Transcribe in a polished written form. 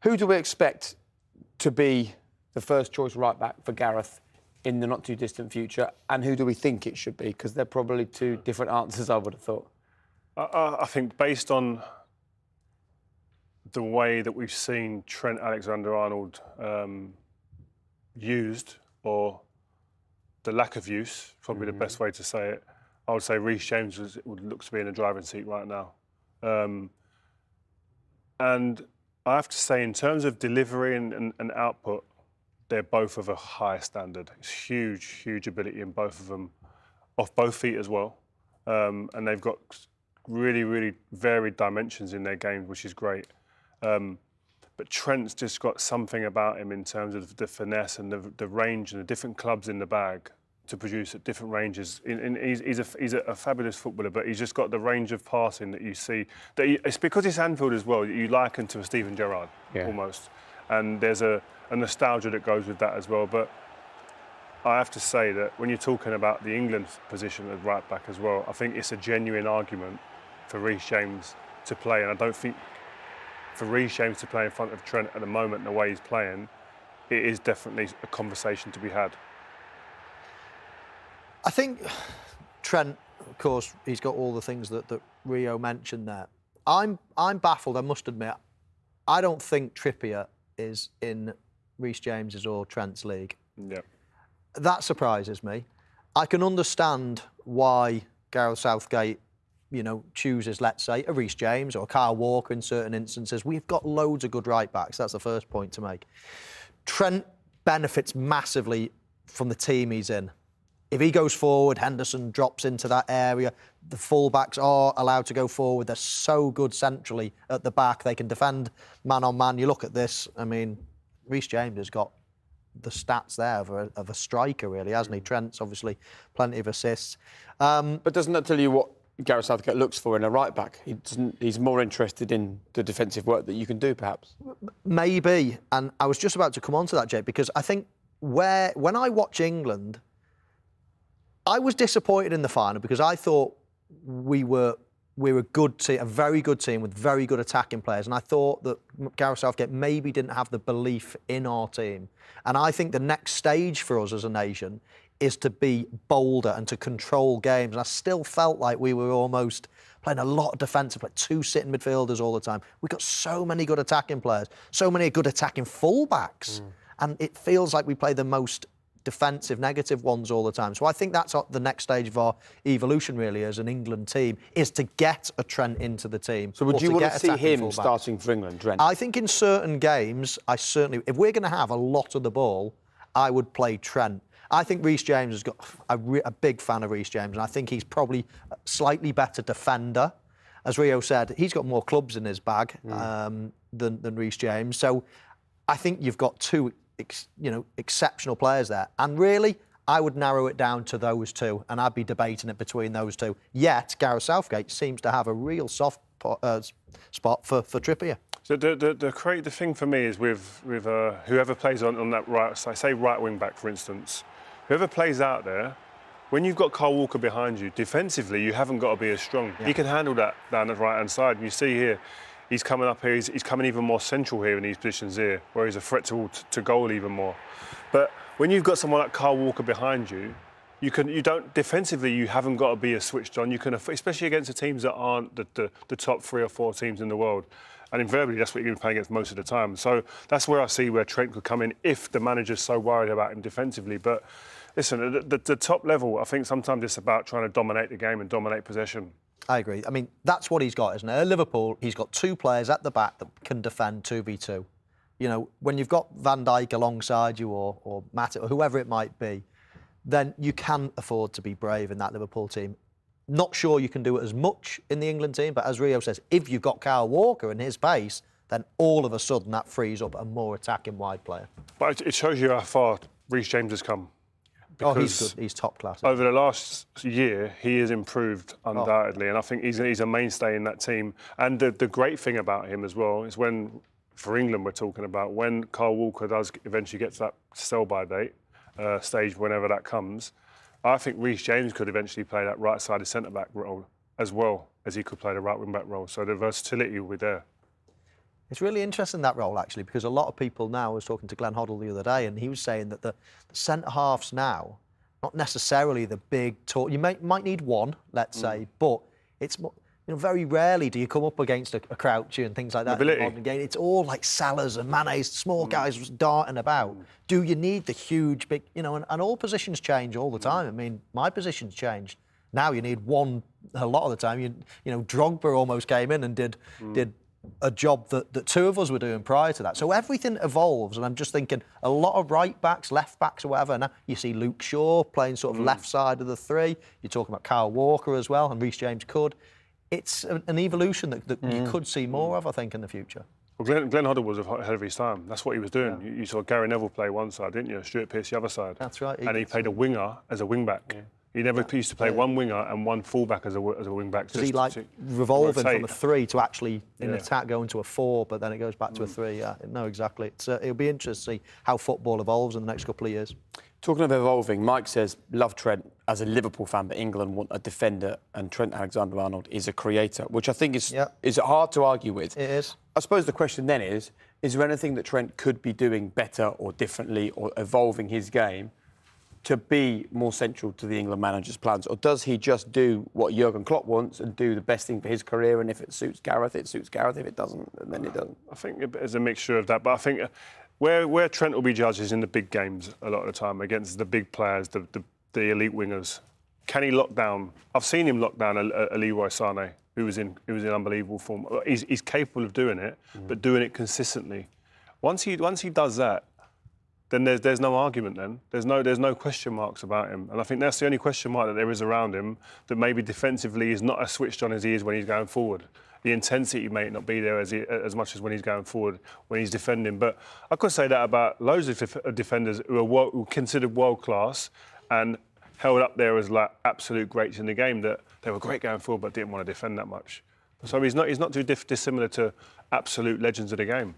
Who do we expect to be the first choice right back for Gareth in the not too distant future, and who do we think it should be? Because they're probably two different answers, I would have thought. I think based on the way that we've seen Trent Alexander-Arnold used, or the lack of use, probably the best way to say it, I would say Reece James would look to be in the driving seat right now. And I have to say, in terms of delivery and output, they're both of a high standard. It's huge ability in both of them, off both feet as well. And they've got really varied dimensions in their game, which is great. But Trent's just got something about him in terms of the finesse and the range and the different clubs in the bag to produce at different ranges. He's a fabulous footballer, but he's just got the range of passing that you see. It's because it's Anfield as well that you liken to a Steven Gerrard, almost. And there's a nostalgia that goes with that as well. But I have to say that when you're talking about the England position at right back as well, I think it's a genuine argument for Reece James to play. And I don't think for Reece James to play in front of Trent at the moment, the way he's playing, it is definitely a conversation to be had. I think Trent, of course, he's got all the things that Rio mentioned there. I'm baffled, I must admit. I don't think Trippier is in Reece James's or Trent's league. Yeah. That surprises me. I can understand why Gareth Southgate, chooses, let's say, a Reece James or a Kyle Walker in certain instances. We've got loads of good right-backs. That's the first point to make. Trent benefits massively from the team he's in. If he goes forward, Henderson drops into that area. The full-backs are allowed to go forward. They're so good centrally at the back. They can defend man-on-man. You look at this, I mean, Reece James has got the stats there of a striker, really, hasn't he? Trent's obviously plenty of assists. But doesn't that tell you what Gareth Southgate looks for in a right-back? He's more interested in the defensive work that you can do, perhaps? Maybe. And I was just about to come on to that, Jake, because I think when I watch England, I was disappointed in the final because I thought we were a good team, a very good team with very good attacking players. And I thought that Gareth Southgate maybe didn't have the belief in our team. And I think the next stage for us as a nation is to be bolder and to control games. And I still felt like we were almost playing a lot of defensive, like two sitting midfielders all the time. We've got so many good attacking players, so many good attacking fullbacks. And it feels like we play the most defensive, negative ones all the time. So I think that's the next stage of our evolution, really, as an England team, is to get a Trent into the team. So would you want to see him starting for England, Trent? I think in certain games, if we're going to have a lot of the ball, I would play Trent. I think Reece James has got a big fan of Reece James, and I think he's probably a slightly better defender. As Rio said, he's got more clubs in his bag than Reece James. So I think you've got two exceptional players there. And really, I would narrow it down to those two, and I'd be debating it between those two. Yet, Gareth Southgate seems to have a real soft spot for Trippier. So the thing for me is with whoever plays on that right side, say right wing back, for instance, whoever plays out there, when you've got Kyle Walker behind you, defensively, you haven't got to be as strong. Yeah. He can handle that down the right-hand side. And you see here, he's coming up here, he's coming even more central here in these positions here, where he's a threat to goal even more. But when you've got someone like Kyle Walker behind you, defensively, you haven't got to be as switched on. You can, especially against the teams that aren't the top 3 or 4 teams in the world. And invariably, that's what you're going to be playing against most of the time. So that's where I see where Trent could come in if the manager's so worried about him defensively. But listen, the top level, I think sometimes it's about trying to dominate the game and dominate possession. I agree. I mean, that's what he's got, isn't it? At Liverpool, he's got 2 players at the back that can defend 2v2. When you've got Van Dijk alongside you or Matip or whoever it might be, then you can afford to be brave in that Liverpool team. Not sure you can do it as much in the England team, but as Rio says, if you've got Kyle Walker and his pace, then all of a sudden that frees up a more attacking wide player. But it shows you how far Reece James has come. He's good. He's top class. Over the last year, he has improved undoubtedly, and I think he's a mainstay in that team. And the great thing about him as well is for England we're talking about, when Kyle Walker does eventually get to that sell-by date stage, whenever that comes, I think Reece James could eventually play that right-sided centre-back role as well as he could play the right wing-back role. So the versatility will be there. It's really interesting, that role, actually, because a lot of people now, I was talking to Glenn Hoddle the other day, and he was saying that the centre-halves now, not necessarily the big talk. You might need one, let's say, but it's very rarely do you come up against a Crouchy and things like that in the modern game. It's all like Salahs and Mane's, small guys darting about. Do you need the huge, big, and all positions change all the time. I mean, my position's changed. Now you need one a lot of the time. Drogba almost came in and did a job that two of us were doing prior to that. So everything evolves, and I'm just thinking a lot of right backs, left backs, or whatever. Now you see Luke Shaw playing sort of left side of the three. You're talking about Kyle Walker as well, and Reece James could. It's an evolution that you could see more of, I think, in the future. Well, Glenn Hoddle was ahead of his time. That's what he was doing. Yeah. You saw Gary Neville play one side, didn't you? Stuart Pearce the other side. That's right. And he played a winger as a wing back. Yeah. He never used to play one winger and one fullback as a wing back. Because he revolving from a 3 to actually in attack going to a 4, but then it goes back to a 3. Yeah, no, exactly. It'll be interesting to see how football evolves in the next couple of years. Talking of evolving, Mike says, love Trent as a Liverpool fan, but England want a defender, and Trent Alexander-Arnold is a creator, which I think is hard to argue with. It is. I suppose the question then is there anything that Trent could be doing better or differently or evolving his game to be more central to the England manager's plans? Or does he just do what Jurgen Klopp wants and do the best thing for his career, and if it suits Gareth, it suits Gareth. If it doesn't, then it doesn't. I think it's a mixture of that, but I think where Trent will be judged is in the big games a lot of the time against the big players, the elite wingers. Can he lock down? I've seen him lock down a Leroy Sané, who was in unbelievable form. He's capable of doing it, but doing it consistently. Once he does that, then there's no argument. Then there's no question marks about him, and I think that's the only question mark that there is around him. That maybe defensively is not as switched on as he is when he's going forward. The intensity may not be there as much as when he's going forward, when he's defending. But I could say that about loads of defenders who are considered world class and held up there as like absolute greats in the game. That they were great going forward, but didn't want to defend that much. So he's not too dissimilar to absolute legends of the game.